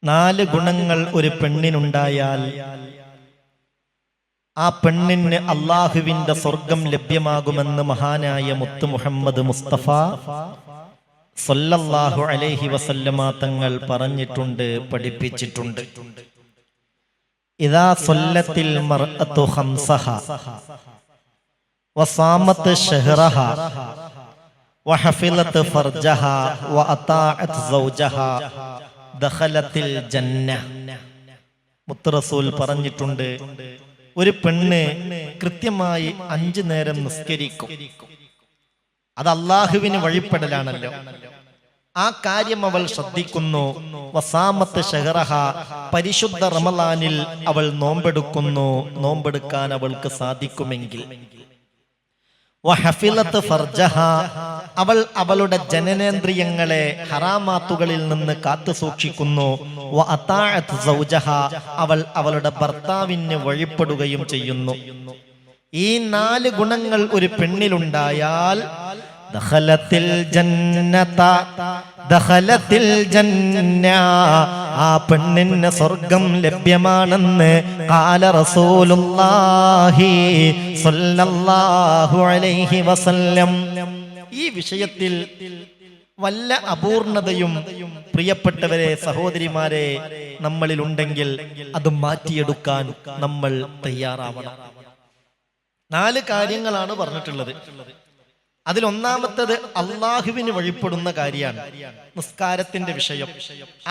4 ഗുണങ്ങൾ ഒരു പെണ്ണിനുണ്ടായാൽ ആ പെണ്ണിന് അള്ളാഹുവിന്റെ സ്വർഗം ലഭ്യമാകുമെന്ന് മഹാനായ മുത്ത് മുഹമ്മദ് മുസ്തഫ സല്ലല്ലാഹു അലൈഹി വസല്ലമ തങ്ങൾ പറഞ്ഞിട്ടുണ്ട്, പഠിപ്പിച്ചിട്ടുണ്ട്. ഇദാ സല്ലത്തിൽ മർഅതു ഖംസഹ വസാമത് ശഹ്റഹ വഹഫിലത് ഫർജഹ വഅതാഅത് സൗജഹ ദഖലത്തിൽ ജന്ന. മുത്ത് റസൂൽ പറഞ്ഞിട്ടുണ്ട്, ഒരു പെണ്ണ് കൃത്യമായി 5 നേരം നിസ്കരിക്കും. അത് അള്ളാഹുവിന് വഴിപ്പെടലാണല്ലോ. ആ കാര്യം അവൾ ശ്രദ്ധിക്കുന്നു. വസാമത്ത് ശഹ്റഹ, പരിശുദ്ധ റമളാനിൽ അവൾ നോമ്പെടുക്കുന്നു. നോമ്പെടുക്കാൻ അവൾക്ക് സാധിക്കുമെങ്കിൽ. വഹഫിലത്ത് ഫർജഹ, അവൾ അവളുടെ ജനനേന്ദ്രിയങ്ങളെ ഹറാമാത്തുകളിൽ നിന്ന് കാത്തു സൂക്ഷിക്കുന്നു. വഅതാഅത് സൗജഹ, അവൾ അവളുടെ ഭർത്താവിന് വഴിപ്പെടുകയും ചെയ്യുന്നു. ഈ 4 ഗുണങ്ങൾ ഒരു പെണ്ണിലുണ്ടായാൽ ദഖലത്തിൽ ജന്നത, ദഖലത്തിൽ ജന്ന, ആ പെണ്ണിന് സ്വർഗം ലഭ്യമാണെന്ന് ഖാല റസൂലുള്ളാഹി സ്വല്ലല്ലാഹു അലൈഹി വസല്ലം. ഈ വിഷയത്തിൽ വല്ല അപൂർണതയും പ്രിയപ്പെട്ടവരെ, സഹോദരിമാരെ, നമ്മളിലുണ്ടെങ്കിൽ അത് മാറ്റിയെടുക്കാൻ നമ്മൾ തയ്യാറാവണം. 4 കാര്യങ്ങളാണ് പറഞ്ഞിട്ടുള്ളത്. അതിലൊന്നാമത്തത് അള്ളാഹുവിന് വഴിപ്പെടുന്ന കാര്യമാണ്, നിസ്കാരത്തിന്റെ വിഷയം.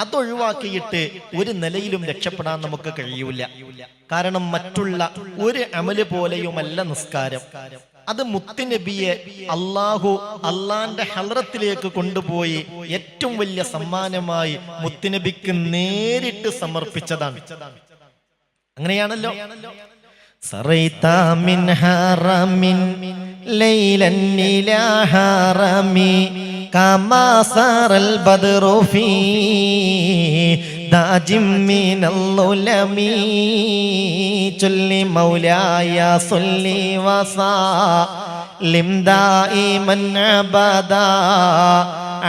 അതൊഴിവാക്കിയിട്ട് ഒരു നിലയിലും രക്ഷപ്പെടാൻ നമുക്ക് കഴിയൂല. കാരണം മറ്റുള്ള ഒരു അമല് പോലെയുമല്ല നിസ്കാരം. അത് മുത്തുനബിയെ അള്ളാന്റെ ഹളറത്തിലേക്ക് കൊണ്ടുപോയി ഏറ്റവും വലിയ സമ്മാനമായി മുത്തുനബിക്ക് നേരിട്ട് സമർപ്പിച്ചതാണ്. അങ്ങനെയാണല്ലോ. സറൈത മിൻ ഹറമിൻ ലൈലൻ ഇലാ ഹറമി കമാ സറൽ ബദ്റു ഫീ ദാജിം മിനൽ ഉലമി ചൊല്ലി മൗലായ സല്ലി വസല്ലിം ദായിമൻ അബദാ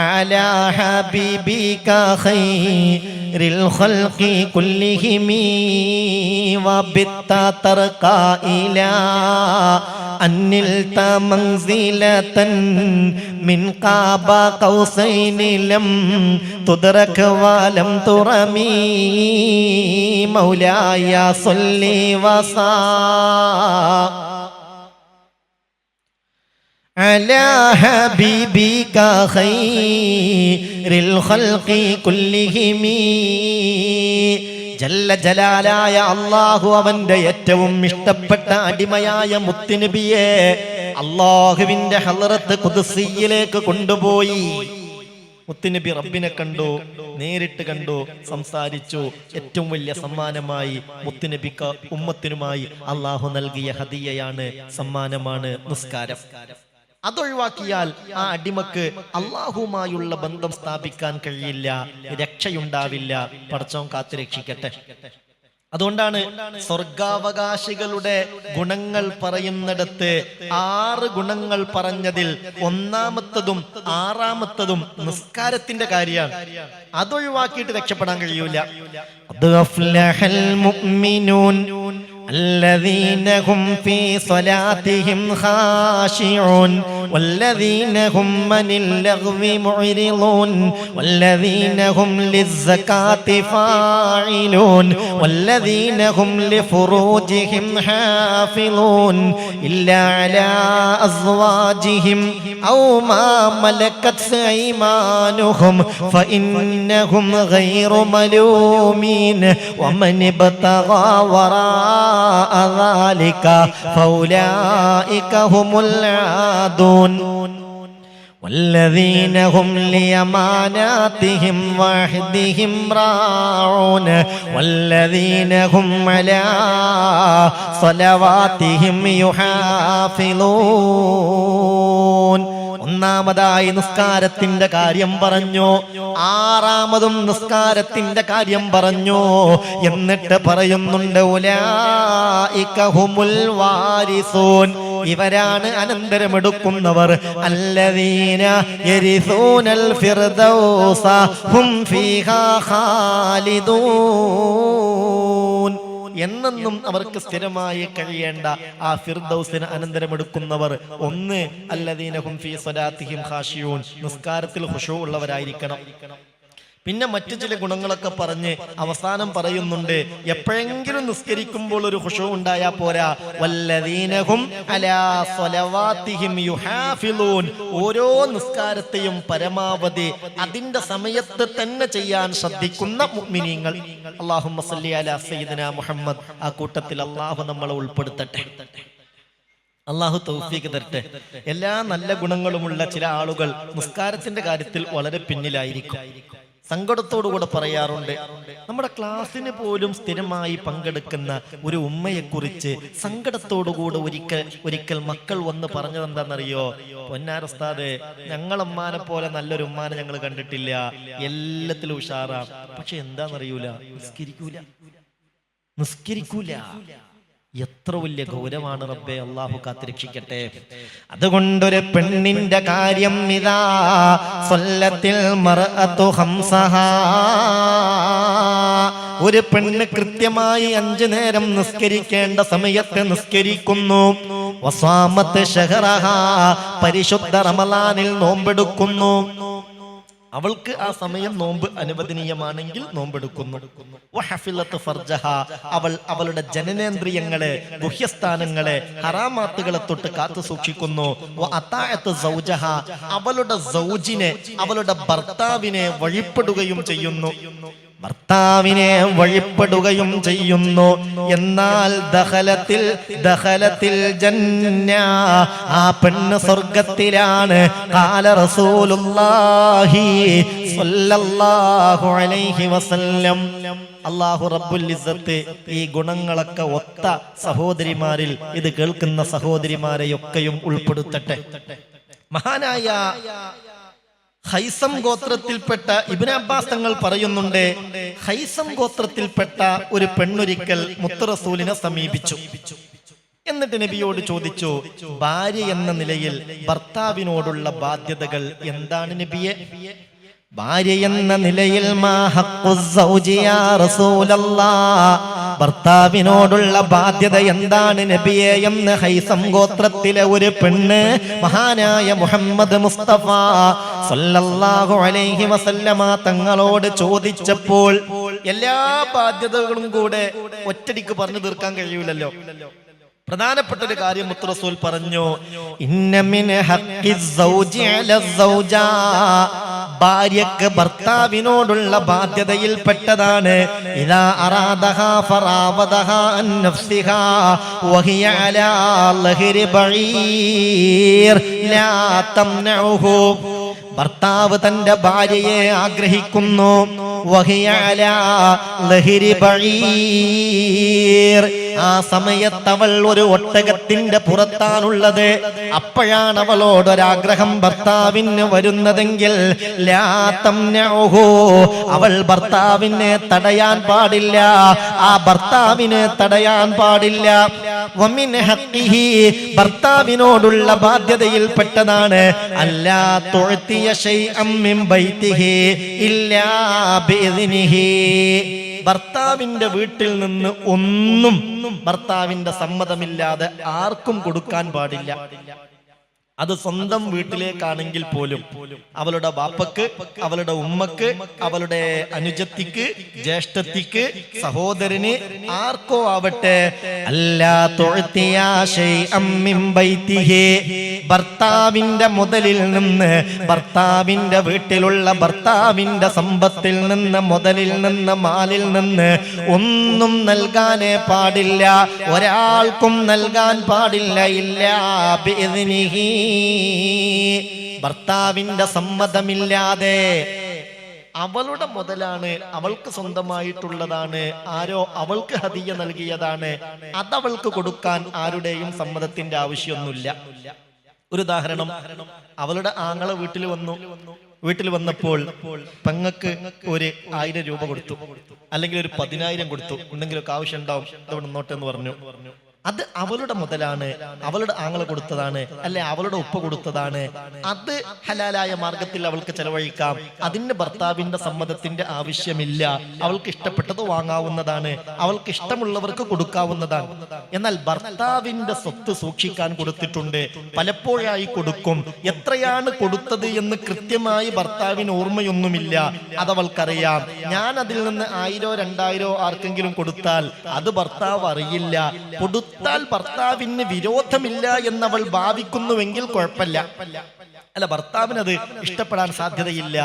അലാ ഹബീബിക ഖൈറിൽ ഖൽഖി കുല്ലിഹിം വബിത്ത തർകാ ഇലാ അന്നിൽത മൻസിലതൻ മിൻ ഖാബ ഖൗസൈനി ലം തുദ്റക വലം തുറമി മൗലായ സല്ലി വസാ അലാ ഹബീബിക ഖൈറിൽ ഖൽഖി കുല്ലിഹിം. ജല്ല ജലാലായ അല്ലാഹു അവന്റെ ഏറ്റവും ഇഷ്ടപ്പെട്ട അടിമയായ മുത്തുനബിയെ അല്ലാഹുവിന്റെ ഹളറത്ത് ഖുദ്സിയിലേക്ക് കൊണ്ടുപോയി. മുത്തുനബി റബ്ബിനെ കണ്ടു, നേരിട്ട് കണ്ടു, സംസാരിച്ചു. ഏറ്റവും വലിയ സമ്മാനമായി മുത്തുനബിക്ക് ഉമ്മത്തിനുമായി അല്ലാഹു നൽകിയ ഹദിയയാണ്, സമ്മാനമാണ് നിസ്കാരം. അതൊഴിവാക്കിയാൽ ആ അടിമക്ക് അല്ലാഹുമായുള്ള ബന്ധം സ്ഥാപിക്കാൻ കഴിയില്ല, രക്ഷയുണ്ടാവില്ല. പടച്ചോൻ കാത്തു രക്ഷിക്കട്ടെ. അതുകൊണ്ടാണ് സ്വർഗാവകാശികളുടെ ഗുണങ്ങൾ പറയുന്നിടത്ത് 6 ഗുണങ്ങൾ പറഞ്ഞതിൽ ഒന്നാമത്തതും 6ാമത്തതും നിസ്കാരത്തിന്റെ കാര്യമാണ്. അതൊഴിവാക്കിയിട്ട് രക്ഷപ്പെടാൻ കഴിയൂല. الذين هم في صلاتهم خاشعون والذين هم عن اللغو معرضون والذين هم للزكاة فاعلون والذين هم لفروجهم حافظون إلا على أزواجهم أو ما ملكت أيمانهم فإنهم غير ملومين ومن ابتغى وراء ذلك فأولئك هم العادون والذين هم لأماناتهم وعهدهم راعون والذين هم على صلواتهم يحافظون. ഒന്നാമതായി നിസ്കാരത്തിന്റെ കാര്യം പറഞ്ഞു, 6ാമതും നിസ്കാരത്തിന്റെ കാര്യം പറഞ്ഞു. എന്നിട്ട് പറയുന്നുണ്ട് ഉലൈക ഹുമുൽ വാരിസൂൻ, ഇവരാണ് അനന്തരമെടുക്കുന്നവർ. അല്ലദീന യരിസൂനൽ ഫിർദൗസ ഹും ഫീഹാ ഖാലിദൂൻ. എന്നെന്നും അവർക്ക് സ്ഥിരമായി കഴിയേണ്ട ആ ഫിർദൗസിന് അനന്തരമെടുക്കുന്നവർ ഒന്ന് അല്ലദീന ഹും ഫീ സ്വലാത്തിഹിം ഖാശിയൂൻ, നിസ്കാരത്തിൽ ഖുശൂ ഉള്ളവരായിരിക്കണം. പിന്നെ മറ്റു ചില ഗുണങ്ങളൊക്കെ പറഞ്ഞ് അവസാനം പറയുന്നുണ്ട്, എപ്പോഴെങ്കിലും നിസ്കരിക്കുമ്പോൾ ഒരു ഖുശൂ ഉണ്ടായാൽ പോരാ. വല്ലദീനഹും അലാ സ്വലവാത്തിഹിം യുഹാഫിളൂൻ, ഓരോ നിസ്കാരത്തെയും പരമാവധി അതിന്റെ സമയത്ത് തന്നെ ചെയ്യാൻ ശ്രദ്ധിക്കുന്ന മുഅ്മിനീങ്ങൾ. അല്ലാഹുമ്മ സല്ലി അലാ സയ്യിദിനാ മുഹമ്മദ്. ആ കൂട്ടത്തിൽ അല്ലാഹു നമ്മളെ ഉൾപ്പെടുത്തട്ടെ. അള്ളാഹു തൗഫീഖ് തരട്ടെ. എല്ലാ നല്ല ഗുണങ്ങളുമുള്ള ചില ആളുകൾ നിസ്കാരത്തിന്റെ കാര്യത്തിൽ വളരെ പിന്നിലായിരിക്കും. സങ്കടത്തോടുകൂടെ പറയാറുണ്ട്, നമ്മുടെ ക്ലാസ്സിന് പോലും സ്ഥിരമായി പങ്കെടുക്കുന്ന ഒരു ഉമ്മയെക്കുറിച്ച് സങ്കടത്തോടുകൂടെ ഒരിക്കൽ മക്കൾ വന്ന് പറഞ്ഞത് എന്താണെന്നറിയോ? പൊന്നാരസ്താദേ, ഞങ്ങളമ്മാനെ പോലെ നല്ലൊരു ഉമ്മാനെ ഞങ്ങൾ കണ്ടിട്ടില്ല, എല്ലാത്തിലും ഉഷാറാ, പക്ഷെ എന്താണെന്നറിയൂല, നിസ്കരിക്കൂല. എത്ര വലിയ ഗൗരവമാണ് റബ്ബേ, അള്ളാഹു കാത്തിരക്ഷിക്കട്ടെ. അതുകൊണ്ടൊരു പെണ്ണിന്റെ കാര്യം ഇതാ സ്വല്ലത്തിൽ മർഅതു ഖംസഹാ, ഒരു പെണ്ണ് കൃത്യമായി 5 നേരം നിസ്കരിക്കേണ്ട സമയത്ത് നിസ്കരിക്കുന്നു. വസാമത്ത് ശഹറഹാ, പരിശുദ്ധ റമളാനിൽ നോമ്പെടുക്കുന്നു. അവൾക്ക് ആ സമയം നോമ്പ് അനുവദനീയമാണെങ്കിൽ നോമ്പെടുക്കുന്നു. വഹഫിലത്ത് ഫർജഹാ, അവളുടെ ജനനേന്ദ്രിയങ്ങളെ, ഗുഹ്യസ്ഥാനങ്ങളെ, ഹറാമാത്തുകളെ തൊട്ട് കാത്തു സൂക്ഷിക്കുന്നു. വഅതാഅത്ത് സൗജഹാ, അവളുടെ സൗജിനെ, അവളുടെ ഭർത്താവിനെ വഴിപ്പെടുകയും ചെയ്യുന്നു. എന്നാൽ ദഖലത്തിൽ ജന്ന, ആ പെണ്ണ് സ്വർഗ്ഗത്തിലാണ്. ഖാല റസൂലുള്ളാഹി സ്വല്ലല്ലാഹു അലൈഹി വസല്ലം. അല്ലാഹു റബ്ബുൽ ഇസ്സത്ത് ഈ ഗുണങ്ങളൊക്കെ ഒത്ത സഹോദരിമാരിൽ, ഇത് കേൾക്കുന്ന സഹോദരിമാരെയൊക്കെയും ഉൾപ്പെടുത്തട്ടെ. മഹാനായ ഹൈസം ഗോത്രത്തിൽപ്പെട്ട ഇബ്നു അബ്ബാസ് തങ്ങൾ പറയുന്നുണ്ട്, ഹൈസം ഗോത്രത്തിൽപ്പെട്ട ഒരു പെണ്ണൊരിക്കൽ മുത്ത് റസൂലിനെ സമീപിച്ചു. എന്നിട്ട് നബിയോട് ചോദിച്ചു, ഭാര്യ എന്ന നിലയിൽ ഭർത്താവിനോടുള്ള ബാധ്യതകൾ എന്താണ് നബിയെ? ഭാര്യ എന്ന നിലയിൽ ഭർത്താവിനോടുള്ള ബാധ്യത എന്താണ് നബിയെ എന്ന് ഹൈസം ഗോത്രത്തിലെ ഒരു പെണ്ണ് മഹാനായ മുഹമ്മദ് മുസ്തഫ സല്ലല്ലാഹു അലൈഹി വസല്ലമ തങ്ങളോട് ചോദിച്ചപ്പോൾ, എല്ലാ ബാധ്യതകളും കൂടെ ഒറ്റടിക്ക് പറഞ്ഞു തീർക്കാൻ കഴിയൂലല്ലോ. പ്രധാനപ്പെട്ട ഒരു കാര്യം മുത്ത് റസൂൽ പറഞ്ഞു, ഇന്ന മിൻ ഹഖ്ഖി സൗജി അലാ സൗജാ, ഭാര്യക്ക് ഭർത്താവിനോടുള്ള ബാധ്യതയിൽപ്പെട്ടതാണ്. ഇദാ അറാദഹാ ഫറാവദഹാ അൻ നഫ്സിഹാ വഹിയ അലാ ലഹരി ബഈർ ലാ തംനഉഹു, ഭർത്താവ് തന്റെ ഭാര്യയെ ആഗ്രഹിക്കുന്നു. വഹിയ അലാ ലഹരി ബഈർ, ആ സമയത്ത് അവൾ ഒരു ഒട്ടകത്തിന്റെ പുറത്താണുള്ളത്. അപ്പോഴാണ് അവളോടൊരാഗ്രഹം ഭർത്താവിന് വരുന്നതെങ്കിൽ ലാ തംനഉഹു, അവൾ ഭർത്താവിനെ തടയാൻ പാടില്ല, ആ ഭർത്താവിനെ തടയാൻ പാടില്ല. വമിൻ ഹഖ്ഖിഹി, ഭർത്താവിനോടുള്ള ബാധ്യതയിൽപ്പെട്ടതാണ് അല്ലാ തുഅതിയ ശൈഅൻ മിൻ ബൈതിഹി ഇല്ലാ ബിഇദ്നിഹി, ഭർത്താവിന്റെ വീട്ടിൽ നിന്ന് ഒന്നും ഭർത്താവിന്റെ സമ്മതമില്ലാതെ ആർക്കും കൊടുക്കാൻ പാടില്ല. അത് സ്വന്തം വീട്ടിലേക്കാണെങ്കിൽ പോലും അവളുടെ ബാപ്പക്ക്, അവളുടെ ഉമ്മക്ക്, അവളുടെ അനുജത്തിക്ക്, ജ്യേഷ്ഠത്തിക്ക്, സഹോദരന്, ആർക്കോ ആവട്ടെ, അല്ലാ തുഅതിയ ശൈഅൻ മിൻ ബൈതിഹി, ഭർത്താവിന്റെ മുതലിൽ നിന്ന്, ഭർത്താവിന്റെ വീട്ടിലുള്ള ഭർത്താവിന്റെ സമ്പത്തിൽ നിന്ന്, മുതലിൽ നിന്ന്, മാലിൽ നിന്ന് ഒന്നും നൽകാനേ പാടില്ല, ഒരാൾക്കും നൽകാൻ പാടില്ല. ഇല്ലാ ബിഇദ്നിഹി, ഭർത്താവിന്റെ സമ്മതമില്ലാതെ. അവളുടെ മുതലാണ്, അവൾക്ക് സ്വന്തമായിട്ടുള്ളതാണ്, ആരോ അവൾക്ക് ഹദിയ നൽകിയതാണ്, അതവൾക്ക് കൊടുക്കാൻ ആരുടെയും സമ്മതത്തിന്റെ ആവശ്യമൊന്നുമില്ല. ഒരു ഉദാഹരണം, അവളുടെ ആങ്ങളെ വീട്ടിൽ വന്നപ്പോൾ പെങ്ങക്ക് ഒരു 1000 രൂപ കൊടുത്തു, അല്ലെങ്കിൽ ഒരു 10,000 കൊടുത്തു, എന്തെങ്കിലുമൊക്കെ ആവശ്യം ഉണ്ടാവും, അവിടെ നിന്നോട്ടെ എന്ന് പറഞ്ഞു. അത് അവളുടെ മുതലാണ്, അവളുടെ ആങ്ങള കൊടുത്തതാണ്, അല്ലെ അവളുടെ ഉപ്പ കൊടുത്തതാണ്, അത് ഹലാലായ മാർഗത്തിൽ അവൾക്ക് ചെലവഴിക്കാം. അതിന് ഭർത്താവിന്റെ സമ്മതത്തിന്റെ ആവശ്യമില്ല. അവൾക്ക് ഇഷ്ടപ്പെട്ടത് വാങ്ങാവുന്നതാണ്, അവൾക്ക് ഇഷ്ടമുള്ളവർക്ക് കൊടുക്കാവുന്നതാണ്. എന്നാൽ ഭർത്താവിന്റെ സ്വത്ത് സൂക്ഷിക്കാൻ കൊടുത്തിട്ടുണ്ട്, പലപ്പോഴായി കൊടുക്കും. എത്രയാണ് കൊടുത്തത് എന്ന് കൃത്യമായി ഭർത്താവിന് ഓർമ്മയൊന്നുമില്ല, അതവൾക്കറിയാം. ഞാൻ അതിൽ നിന്ന് 1000 2000 ആർക്കെങ്കിലും കൊടുത്താൽ അത് ഭർത്താവ് അറിയില്ല. കൊടുത്താൽ ഭർത്താവിന് വിരോധമില്ല എന്നവൾ ഭാവിക്കുന്നുവെങ്കിൽ കുഴപ്പമില്ല. അല്ല, ഭർത്താവിനത് ഇഷ്ടപ്പെടാൻ സാധ്യതയില്ല,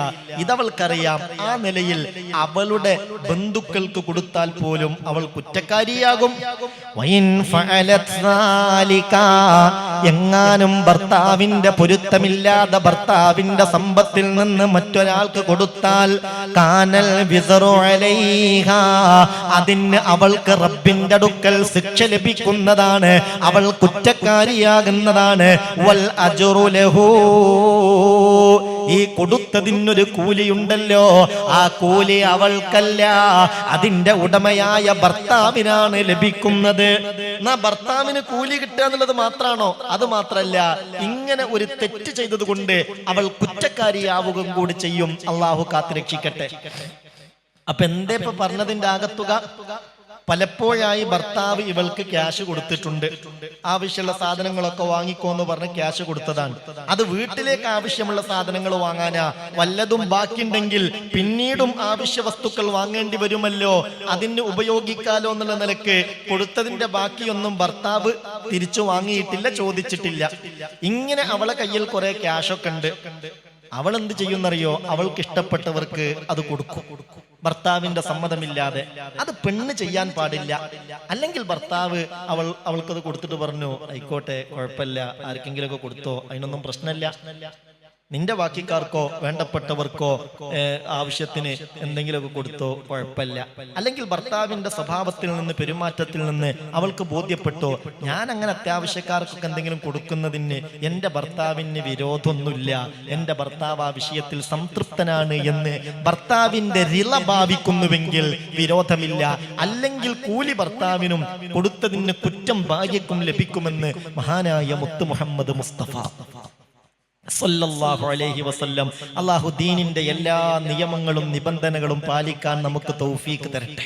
ഇതവൾക്കറിയാം. ആ നിലയിൽ അവളുടെ ബന്ധുക്കൾക്ക് കൊടുത്താൽ പോലും അവൾ കുറ്റക്കാരിയാകും. എങ്ങാനും ഭർത്താവിന്റെ പൊരുത്തമില്ലാതെ ഭർത്താവിന്റെ സമ്പത്തിൽ നിന്ന് മറ്റൊരാൾക്ക് കൊടുത്താൽ കാനൽ വിസറു അലൈഹാ, അതിന് അവൾക്ക് റബ്ബിന്റെ അടുക്കൽ ശിക്ഷ ലഭിക്കുന്നതാണ്, അവൾ കുറ്റക്കാരിയാകുന്നതാണ്. വൽ അജ്റു ലഹു, ഈ കൊടുത്തതിനൊരു കൂലിയുണ്ടല്ലോ, ആ കൂലി അവൾക്കല്ല, അതിന്റെ ഉടമയായ ഭർത്താവിനാണ് ലഭിക്കുന്നത്. എന്നാ ഭർത്താവിന് കൂലി കിട്ടുക എന്നുള്ളത് മാത്രാണോ? അത് മാത്രല്ല, ഇങ്ങനെ ഒരു തെറ്റ് ചെയ്തത് കൊണ്ട് അവൾ കുറ്റക്കാരിയാവുകയും കൂടി ചെയ്യും. അള്ളാഹു കാത്തുരക്ഷിക്കട്ടെ. അപ്പൊ എന്തേ ഇപ്പൊ പറഞ്ഞതിന്റെ ആകത്തുക? പലപ്പോഴായി ഭർത്താവ് ഇവൾക്ക് ക്യാഷ് കൊടുത്തിട്ടുണ്ട്, ആവശ്യമുള്ള സാധനങ്ങളൊക്കെ വാങ്ങിക്കോന്ന് പറഞ്ഞ് ക്യാഷ് കൊടുത്തതാണ്. അത് വീട്ടിലേക്ക് ആവശ്യമുള്ള സാധനങ്ങൾ വാങ്ങാനാ. വല്ലതും ബാക്കിയുണ്ടെങ്കിൽ പിന്നീടും ആവശ്യ വസ്തുക്കൾ വാങ്ങേണ്ടി വരുമല്ലോ, അതിന് ഉപയോഗിക്കാലോ എന്നുള്ള നിലക്ക് കൊടുത്തതിന്റെ ബാക്കിയൊന്നും ഭർത്താവ് തിരിച്ചു വാങ്ങിയിട്ടില്ല, ചോദിച്ചിട്ടില്ല. ഇങ്ങനെ അവളെ കയ്യിൽ കുറെ ക്യാഷൊക്കെ ഉണ്ട്. അവൾ എന്ത് ചെയ്യുന്നറിയോ? അവൾക്ക് ഇഷ്ടപ്പെട്ടവർക്ക് അത് കൊടുക്കും, ഭർത്താവിന്റെ സമ്മതമില്ലാതെ. അത് പെണ്ണ് ചെയ്യാൻ പാടില്ല. അല്ലെങ്കിൽ ഭർത്താവ് അവൾക്കത് കൊടുത്തിട്ട് പറഞ്ഞു, ആയിക്കോട്ടെ കുഴപ്പമില്ല, ആർക്കെങ്കിലും ഒക്കെ കൊടുത്തോ, അതിനൊന്നും പ്രശ്നമില്ല, നിന്റെ ബാക്കിക്കാർക്കോ വേണ്ടപ്പെട്ടവർക്കോ ആവശ്യത്തിന് എന്തെങ്കിലുമൊക്കെ കൊടുത്തോ കുഴപ്പമില്ല. അല്ലെങ്കിൽ ഭർത്താവിന്റെ സ്വഭാവത്തിൽ നിന്ന്, പെരുമാറ്റത്തിൽ നിന്ന് അവൾക്ക് ബോധ്യപ്പെട്ടോ, ഞാൻ അങ്ങനെ അത്യാവശ്യക്കാർക്കൊക്കെ എന്തെങ്കിലും കൊടുക്കുന്നതിന് എൻ്റെ ഭർത്താവിന് വിരോധമൊന്നുമില്ല, എൻ്റെ ഭർത്താവ് ആ വിഷയത്തിൽ സംതൃപ്തനാണ് എന്ന് ഭർത്താവിന്റെ റിള ഭാവിക്കുന്നുവെങ്കിൽ വിരോധമില്ല. അല്ലെങ്കിൽ കൂലി ഭർത്താവിനും കൊടുത്തതിന് കുറ്റം ഭാര്യക്കും ലഭിക്കുമെന്ന് മഹാനായ മുത്ത് മുഹമ്മദ് മുസ്തഫ സല്ലല്ലാഹു അലൈഹി വസല്ലം. അല്ലാഹു ദീനിന്റെ എല്ലാ നിയമങ്ങളും നിബന്ധനകളും പാലിക്കാൻ നമുക്ക് തൗഫീക്ക് തരട്ടെ.